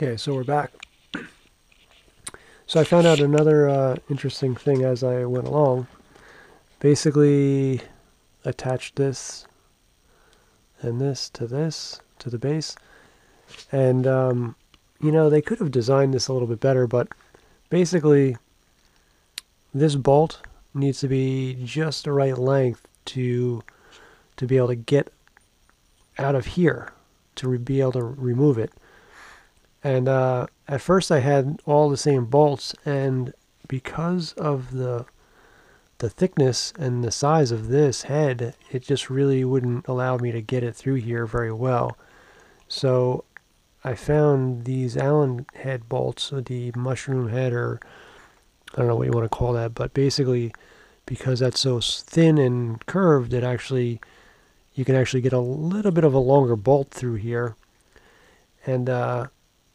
Okay, so we're back. So I found out another interesting thing as I went along. Basically, attached this and this to the base, and they could have designed this a little bit better, but basically, this bolt needs to be just the right length to be able to get out of here to be able to remove it. And at first I had all the same bolts, and because of the thickness and the size of this head, it just really wouldn't allow me to get it through here very well. So I found these Allen head bolts, the mushroom head, or I don't know what you want to call that, but basically because that's so thin and curved, you can actually get a little bit of a longer bolt through here, and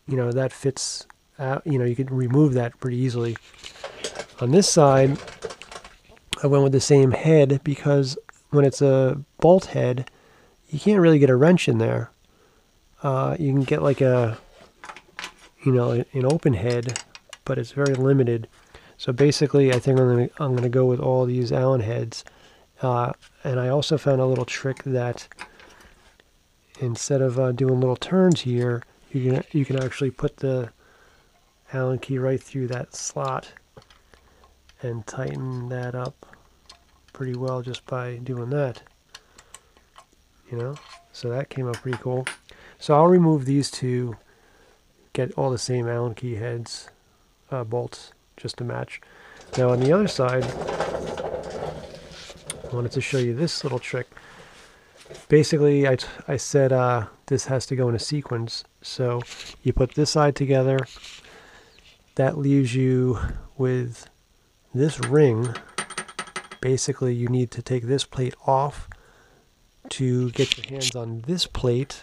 that fits out. You can remove that pretty easily. On this side, I went with the same head because when it's a bolt head, you can't really get a wrench in there. You can get like an open head, but it's very limited. So basically, I think I'm gonna go with all these Allen heads. And I also found a little trick that instead of doing little turns here, you can actually put the Allen key right through that slot and tighten that up pretty well just by doing that. So that came out pretty cool. So I'll remove these two, get all the same Allen key heads, bolts, just to match. Now on the other side, I wanted to show you this little trick. Basically, I said this has to go in a sequence. So you put this side together. That leaves you with this ring. Basically, you need to take this plate off to get your hands on this plate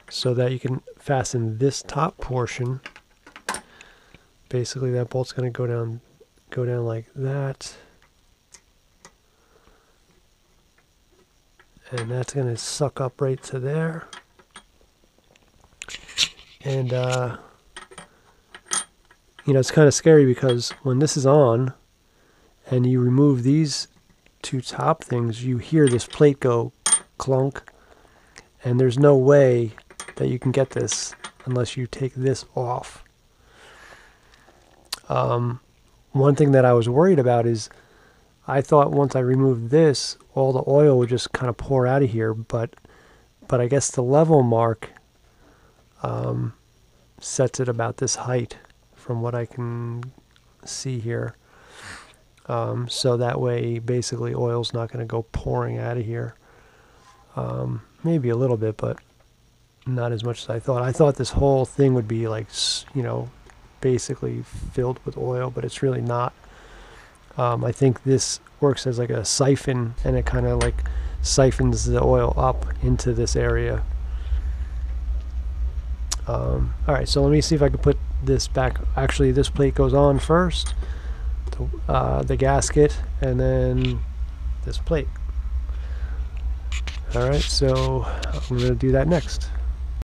so that you can fasten this top portion. Basically, that bolt's going to go down like that. And that's going to suck up right to there. And, it's kind of scary because when this is on and you remove these two top things, you hear this plate go clunk. And there's no way that you can get this unless you take this off. One thing that I was worried about is I thought once I removed this, all the oil would just kind of pour out of here, but I guess the level mark sets it about this height from what I can see here. So that way, basically, oil's not going to go pouring out of here. Maybe a little bit, but not as much as I thought. I thought this whole thing would be like, basically filled with oil, but it's really not. I think this works as like a siphon, and it kind of like siphons the oil up into this area. Alright, so let me see if I can put this back. Actually, this plate goes on first, the gasket, and then this plate. Alright, so I'm going to do that next.